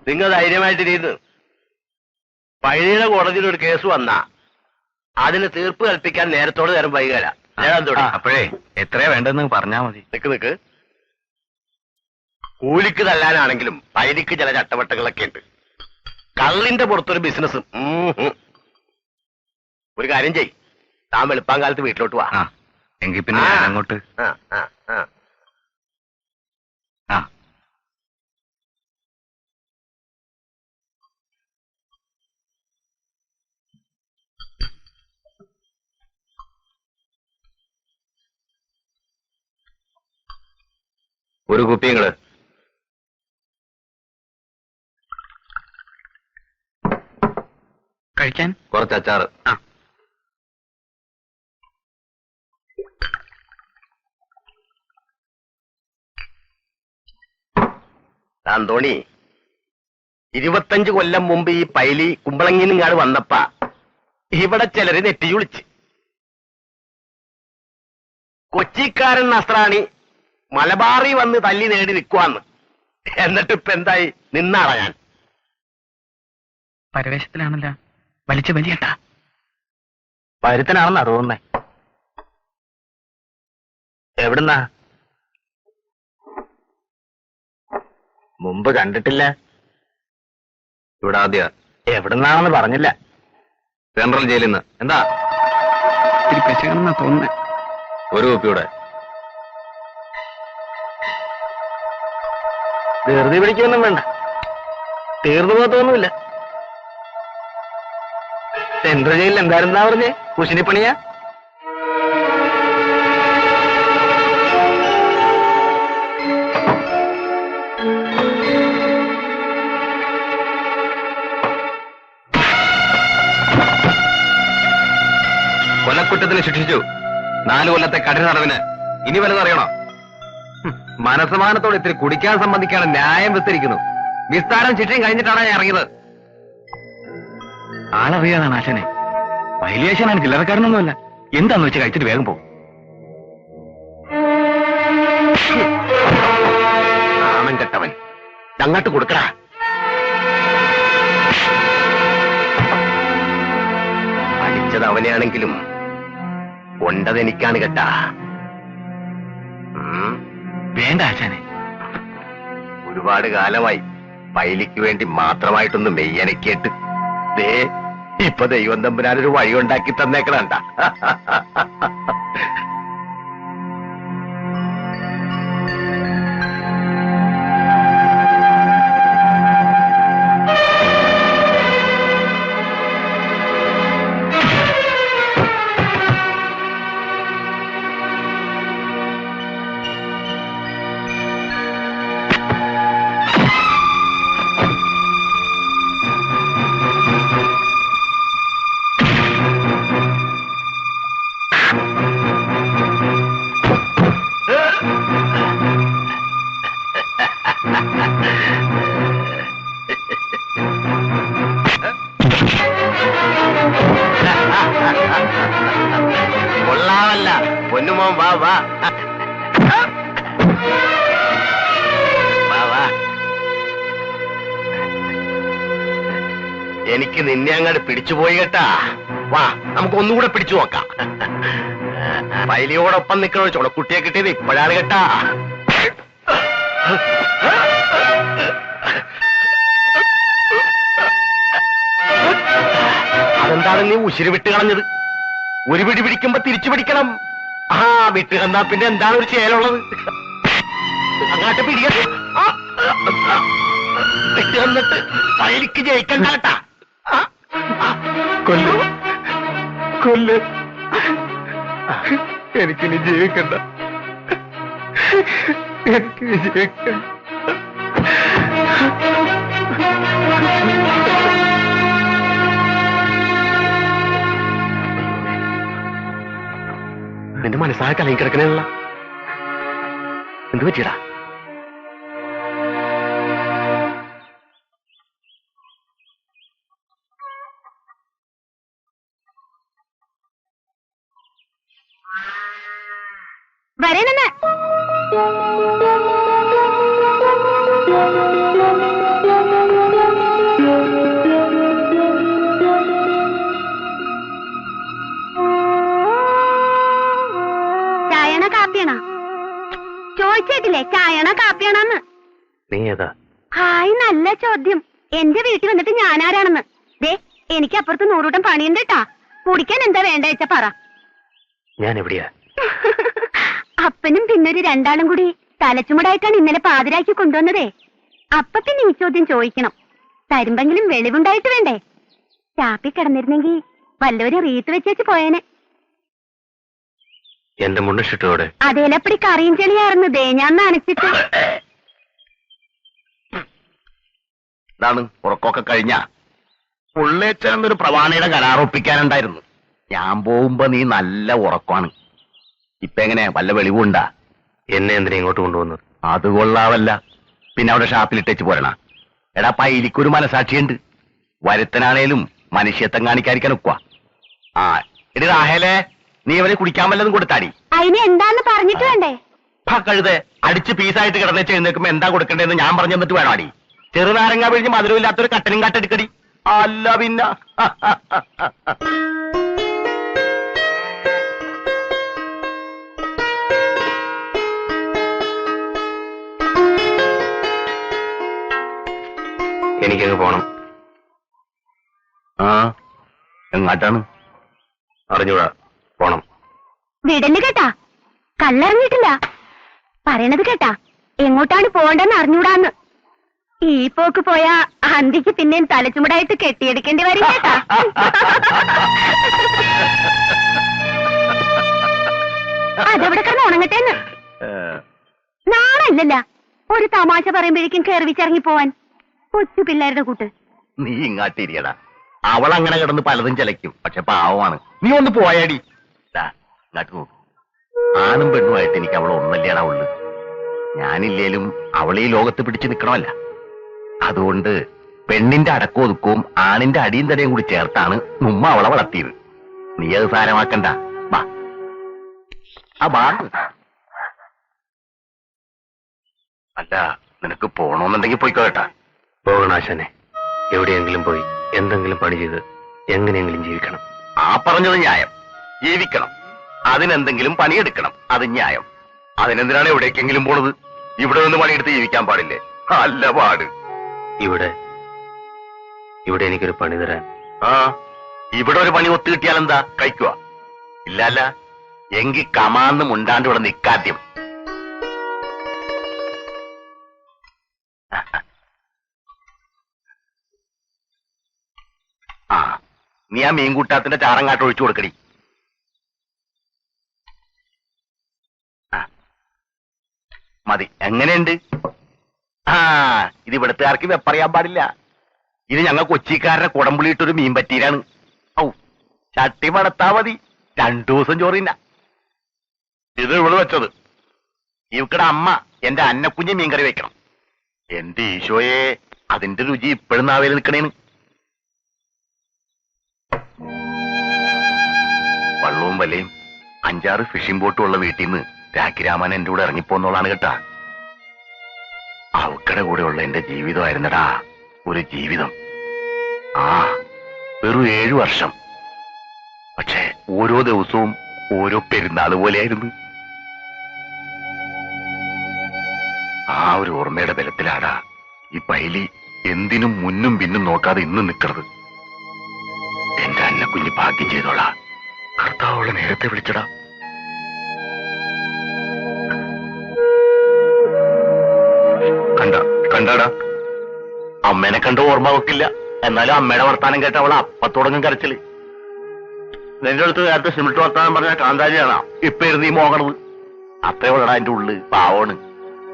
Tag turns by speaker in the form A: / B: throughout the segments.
A: നിങ്ങൾ ധൈര്യമായിട്ടിരുന്നു. പഴയ കോടതിയിൽ ഒരു കേസ് വന്നാ അതിന് തീർപ്പ് കൽപ്പിക്കാൻ നേരത്തോട് നേരം വൈകല.
B: അപ്പോഴേ എത്രയാ വേണ്ടെന്ന് പറഞ്ഞാ മതി.
A: നിക്ക് കൂലിക്ക് തല്ലാനാണെങ്കിലും പൈലിക്ക് ചില ചട്ടവട്ടങ്ങളൊക്കെ ഉണ്ട്. കള്ളിന്റെ പുറത്തൊരു ബിസിനസ്. ഒരു കാര്യം ചെയ്, താൻ വെളുപ്പാങ്കാലത്ത് വീട്ടിലോട്ട് വാ.
B: എങ്കിൽ പിന്നെ അങ്ങോട്ട്.
A: ഒരു കുപ്പിങ്ങള്
B: കഴിക്കാൻ
A: കുറച്ച് അച്ചാറ്. അന്തോണി, 25 കൊല്ലം മുമ്പ് ഈ പൈലി കുമ്പളങ്ങിനിങ്ങാട് വന്നപ്പ ഇവിടെ ചിലര് നെറ്റി വിളിച്ച്. കൊച്ചിക്കാരൻ നസ്രാണി മലബാറി വന്ന് തല്ലി നേടി നിൽക്കുവാന്ന്. എന്നിട്ട് ഇപ്പൊ എന്തായി? നിന്നാളാ ഞാൻ.
B: പരവേശത്തിലാണല്ലോ. വലിച്ചു വലിയട്ടാ.
A: പരുത്തനാണെന്നാ തോന്നുന്നേ. എവിടുന്നാ? മുമ്പ് കണ്ടിട്ടില്ല.
B: ഇവിടെ ആദ്യ.
A: എവിടുന്നാണെന്ന് പറഞ്ഞില്ല.
B: സെൻട്രൽ ജയിലിൽ നിന്ന്. എന്താ
A: പെശകണെന്നാ തോന്നുന്നേ.
B: ഒരു കുപ്പിയുടെ.
A: ധൃതി പിടിക്കൊന്നും വേണ്ട, തീർന്നു പോകത്തൊന്നുമില്ല. സെൻട്രൽ ജയിലിൽ എന്തായിരുന്നാ പറഞ്ഞേ? കുശിനിപ്പണിയാ?
B: കൊലക്കുറ്റത്തിന് ശിക്ഷിച്ചു. 4 കൊല്ലത്തെ കഠിന തടവിന്. ഇനി വലുതറിയണോ? മനസ്സമാനത്തോടെ ഇത്തിരി കുടിക്കാൻ സംബന്ധിക്കാണ് ന്യായം വിസ്തരിക്കുന്നു. വിസ്താരം ശിക്ഷയും കഴിഞ്ഞിട്ടാണ് ഞാൻ ഇറങ്ങിയത്.
A: ആളറിയാതാണ് ആശാനെ. വൈലിയാശാനാണ്, ചില്ലറക്കാരനൊന്നുമല്ല. എന്താന്ന് വെച്ച് കഴിച്ചിട്ട് വേഗം പോകും. ആമൻ കെട്ടവൻ, അങ്ങോട്ട് കൊടുക്കടാ. അടിച്ചത് അവനെയാണെങ്കിലും കൊണ്ടതെനിക്കാണ് കേട്ടാ. വേണ്ട ആശാനെ, ഒരുപാട് കാലമായി പൈലിക്ക് വേണ്ടി മാത്രമായിട്ടൊന്ന് മെയ്യനക്കേട്ട്. ദേ ഇപ്പൊ ദൈവം തമ്പുരാനൊരു വഴി ഉണ്ടാക്കി തന്നേക്കണണ്ട. കൊള്ളാമല്ല പൊന്നുമോൻ, വാ വാ വാ വാ. എനിക്ക് നിന്നെ അങ്ങോട്ട് പിടിച്ചുപോയി കേട്ടാ. വാ, നമുക്ക് ഒന്നുകൂടെ പിടിച്ചു നോക്കാം. പൈലിയോടൊപ്പം നിൽക്കണ ഒരു ചുണക്കുട്ടിയെ കിട്ടിയത് ഇപ്പോഴാണ് കേട്ടാ. അതെന്താണ് നീ ഉശിരി വിട്ട് കളഞ്ഞത്? ഒരു പിടി പിടിക്കുമ്പോ തിരിച്ചു പിടിക്കണം. വിട്ട് കന്നാ പിന്നെ എന്താണ് ഒരു ചേലുള്ളത്? അങ്ങാട്ട് പിടിക. വിട്ട് കന്നിട്ട് പൈലിക്ക് ജയിക്കണ്ട കേട്ടാ. കൊല്ല് കൊല്ല്, എനിക്കിനി ജീവിക്കണ്ട, എനിക്കിനി ജീവിക്കണ്ട. നിന്റെ മനസ്സായ കലയും കിടക്കണേയുള്ള എന്ത് പറ്റിയടാ?
C: വരേനെന്ന് ചോദിച്ചേട്ടില്ലേ ചായണോ കാപ്പിയാണോന്ന്?
A: നീ ഏതാ?
C: ഹായ്, നല്ല ചോദ്യം. എന്റെ വീട്ടിൽ വന്നിട്ട് ഞാനാരാണെന്ന്. ദേ, എനിക്ക് അപ്പുറത്ത് 100 കൂട്ടം പണിയുണ്ട് കേട്ടാ. കുടിക്കാൻ എന്താ വേണ്ട വെച്ചാ പറ.
A: ഞാൻ എവിടെയാ?
C: അപ്പനും പിന്നൊരു 2 ആളും കൂടി തലച്ചുമടായിട്ടാണ് ഇന്നലെ പാതിരാക്കി കൊണ്ടുവന്നതേ. അപ്പൊ പിന്നെ ഈ ചോദ്യം ചോദിക്കണം. തരുമ്പെങ്കിലും വെളിവുണ്ടായിട്ട് വേണ്ടേ? ചാപ്പി കിടന്നിരുന്നെങ്കി വല്ലവരും റീത്ത് വെച്ചേച്ച് പോയേനെ.
A: എന്റെ മുണ്ടിട്ടോടെ
C: അതേലപ്പടി കറിയും ചെളിയായിരുന്നു. ദേ ഞാൻ നനച്ചിട്ട്.
A: ഇതാണ് ഉറക്കമൊക്കെ കഴിഞ്ഞ പുള്ളേച്ചെന്നൊരു പ്രവാണിയുടെ കരാറൊപ്പിക്കാനുണ്ടായിരുന്നു. ഞാൻ പോകുമ്പോ നീ നല്ല ഉറക്കമാണ്. ഇപ്പൊ എങ്ങനെ വല്ല വെളിവുണ്ടാ? എന്നെ എന്തിനാ ഇങ്ങോട്ട് കൊണ്ടുവന്നത്? അത് കൊള്ളാവല്ല. പിന്നെ അവിടെ ഷാപ്പിലിട്ടേച്ച് പോരണ. എടാ പൈലിക്കൊരു മനസാക്ഷിയുണ്ട്. വരുത്തനാണേലും മനുഷ്യത്വം കാണിക്കാതിരിക്കാൻ ഒക്കുക. ആ എടി റാഹേലേ, നീ അവനെ കുടിക്കാൻ വല്ലതും കൊടുത്താടി.
C: അതിന് എന്താന്ന് പറഞ്ഞിട്ട് വേണ്ടേ?
A: കഴുതേ, അടിച്ച് പീസായിട്ട് കിടന്നേച്ച് എഴുന്നേക്കുമ്പോ എന്താ കൊടുക്കണ്ടേന്ന് ഞാൻ പറഞ്ഞു തന്നിട്ട് വേണം അടി. ചെറുനാരങ്ങ പിഴിഞ്ഞ് മധുരമില്ലാത്തൊരു കട്ടനും കാട്ടെടുക്കടി. അല്ല പിന്നെ എനിക്കങ്ങ് പോണം. ആ എങ്ങാട്ടാണ്? അറിഞ്ഞൂടാ, പോണം.
C: വിടല് കേട്ടാ, കല്ലറിഞ്ഞിട്ടില്ല. പറയണത് കേട്ടാ, എങ്ങോട്ടാണ് പോകണ്ടെന്ന് അറിഞ്ഞൂടാന്ന്. ഈ പോക്ക് പോയാ അന്തിക്ക് പിന്നെയും തലച്ചുമടായിട്ട് കെട്ടിയെടുക്കേണ്ടി വരും കേട്ടാ. അതെവിടെ കിടന്ന് ഉണങ്ങട്ടേന്ന്. നാളല്ലല്ല ഒരു തമാശ പറയുമ്പോഴേക്കും കയറിവിച്ചിറങ്ങി പോവാൻ. കൊച്ചു പിള്ളേരുടെ കൂട്ട്.
A: നീ ഇങ്ങാട്ടിരിയടാ. അവൾ അങ്ങനെ കിടന്ന് പലതും ചിലയ്ക്കും. പക്ഷെ പാവമാണ്. നീ ഒന്ന് പോയാടി. ഇങ്ങോട്ട് നോക്കും. ആണും പെണ്ണുമായിട്ട് എനിക്ക് അവൾ ഒന്നല്ലേടാ ഉള്ളു. ഞാനില്ലേലും അവളീ ലോകത്ത് പിടിച്ചു നിൽക്കണമല്ല. അതുകൊണ്ട് പെണ്ണിന്റെ അടക്കവും ഒതുക്കവും ആണിന്റെ അടിയും തടയും കൂടി ചേർത്താണ് ഉമ്മ അവളെ വളർത്തിയത്. നീ അത് സാരമാക്കണ്ട. ബാ ആ ബാ. അല്ല, നിനക്ക് പോണോന്നുണ്ടെങ്കിൽ പോയിക്കോ കേട്ടാ. പോകണാശനെ, എവിടെയെങ്കിലും പോയി എന്തെങ്കിലും പണി ചെയ്ത് എങ്ങനെയെങ്കിലും ജീവിക്കണം. ആ പറഞ്ഞത് ന്യായം. ജീവിക്കണം, അതിനെന്തെങ്കിലും പണിയെടുക്കണം, അത് ന്യായം. അതിനെന്തിനാണ് എവിടേക്കെങ്കിലും പോണത്? ഇവിടെ നിന്ന് പണിയെടുത്ത് ജീവിക്കാൻ പാടില്ലേ? അല്ല പാട്. ഇവിടെ എനിക്കൊരു പണി തരാൻ. ആ ഇവിടെ ഒരു പണി ഒത്തു കിട്ടിയാലെന്താ, കഴിക്കുക? ഇല്ലല്ല എങ്കിൽ കമാന്ന് മുണ്ടാണ്ട് ഇവിടെ നിൽക്കാദ്യം. ആ നീ ആ മീൻകൂട്ടാത്തിന്റെ ചാറങ്ങാട്ട് ഒഴിച്ചു കൊടുക്കടി. മതി. എങ്ങനെയുണ്ട്? ആ ഇത് ഇവിടുത്തുകാർക്ക് വെപ്പറിയാൻ പാടില്ല. ഇത് ഞങ്ങൾ കൊച്ചിക്കാരുടെ കുടംപുളിയിട്ടൊരു മീൻ പറ്റീരാണ്. ഔ ചട്ടി മടത്താ മതി, 2 ദിവസം ചോറില്ല. ഇത് ഇവിടെ വെച്ചത്. ഇവക്കടെ അമ്മ എന്റെ അന്നക്കുഞ്ഞ് മീൻകറി വെക്കണം. എന്റെ ഈശോയെ, അതിന്റെ രുചി ഇപ്പോഴും നാവേൽ നിൽക്കണേന്ന്. വള്ളവും വലയും 5-6 ഫിഷിംഗ് ബോട്ടും ഉള്ള വീട്ടിൽ നിന്ന് രാഖിരാമൻ എന്റെ കൂടെ ഇറങ്ങിപ്പോന്നോളാണ് കേട്ടാ. അവക്കടെ കൂടെയുള്ള എന്റെ ജീവിതമായിരുന്നടാ ഒരു ജീവിതം. ആ വെറും 7 വർഷം. പക്ഷെ ഓരോ ദിവസവും ഓരോ പെരുന്നാൾ പോലെയായിരുന്നു. ആ ഒരു ഓർമ്മയുടെ ബലത്തിലാടാ ഈ പൈലി എന്തിനും മുന്നും പിന്നും നോക്കാതെ ഇന്ന് നിൽക്കണത്. എന്റെ അന്നക്കുഞ്ഞ് ഭാഗ്യം ചെയ്തോളാ. കർത്താവളെ നേരത്തെ വിളിച്ചടാ. കണ്ടാടാ, അമ്മേനെ കണ്ട ഓർമ്മ വെക്കില്ല. എന്നാലും അമ്മയുടെ വർത്താനം കേട്ട അവളെ അപ്പത്തോടങ്ങും കരച്ചില്. നിന്റെ അടുത്ത് നേരത്തെ സിമിട്ട് വർത്താനം പറഞ്ഞ കാന്താരിയാണോ ഇപ്പൊ ഇരുന്ന് ഈ മോകണത്? അത്രേ ഉള്ളടാ എന്റെ ഉള്ളിൽ. പാവണ്.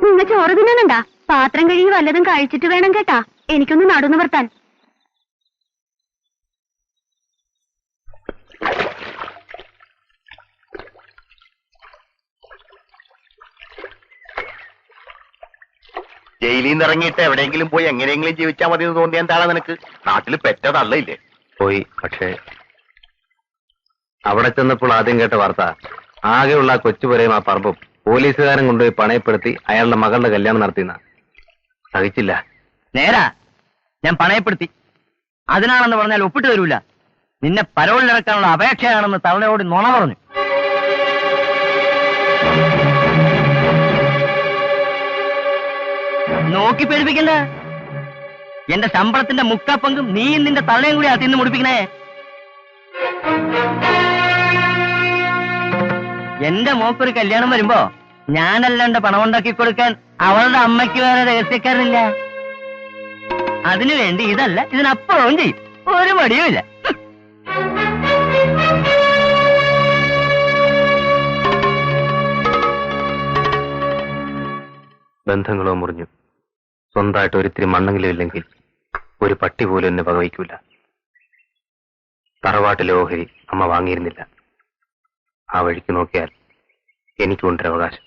C: നിങ്ങൾ ചോറ് തിന്നുന്നുണ്ടാ? പാത്രം കഴുകി വല്ലതും കഴിച്ചിട്ട് വേണം കേട്ടാ എനിക്കൊന്ന് നടുന്നു വർത്താൻ.
A: ജയിലിൽ നിന്ന് ഇറങ്ങിയിട്ട് എവിടെയെങ്കിലും പോയി എങ്ങനെയെങ്കിലും ജീവിച്ചാൽ മതി എന്ന് തോന്നിയ എന്താണ് നിനക്ക്? നാട്ടിൽ പെറ്റതള്ളയില്ലേ?
B: പോയി. പക്ഷേ അവിടെ ചെന്നപ്പോൾ ആദ്യം കേട്ട വാർത്ത ആകെയുള്ള ആ കൊച്ചുപുരയും ആ പറമ്പും പോലീസുകാരൻ കൊണ്ടുപോയി പണയപ്പെടുത്തി അയാളുടെ മകളുടെ കല്യാണം നടത്തിയെന്ന. സഹിച്ചില്ല.
D: നേരാ, ഞാൻ പണയപ്പെടുത്തി. അതിനാണെന്ന് പറഞ്ഞാൽ ഒപ്പിട്ട് തരൂല. നിന്നെ പരോളിലിറക്കാനുള്ള അപേക്ഷയാണെന്ന് തള്ളയോട് നുണ പറഞ്ഞു. നോക്കി പേടിപ്പിക്കണ്ട. എന്റെ ശമ്പളത്തിന്റെ മുക്കാപ്പങ്കും നീയും നിന്റെ തള്ളയും കൂടി അതിന്ന് മുടിപ്പിക്കണേ. എന്റെ മോക്കൊരു കല്യാണം വരുമ്പോ ഞാനല്ലാണ്ട് പണം ഉണ്ടാക്കി കൊടുക്കാൻ അവളുടെ അമ്മയ്ക്ക് വേറെ രഹസ്യക്കാരനില്ല. അതിനുവേണ്ടി ഇതല്ല ഇതിനപ്പുറവും ചെയ്യും. ഒരു മടിയുമില്ല.
B: ബന്ധങ്ങളോ മുറിഞ്ഞു. സ്വന്തമായിട്ട് ഒരിത്തിരി മണ്ണെങ്കിലും ഇല്ലെങ്കിൽ ഒരു പട്ടി പോലും എന്നെ വകവയ്ക്കൂല. തറവാട്ടിലെ ഓഹരി അമ്മ വാങ്ങിയിരുന്നില്ല. ആ വഴിക്ക് നോക്കിയാൽ എനിക്കുണ്ടൊരു അവകാശം.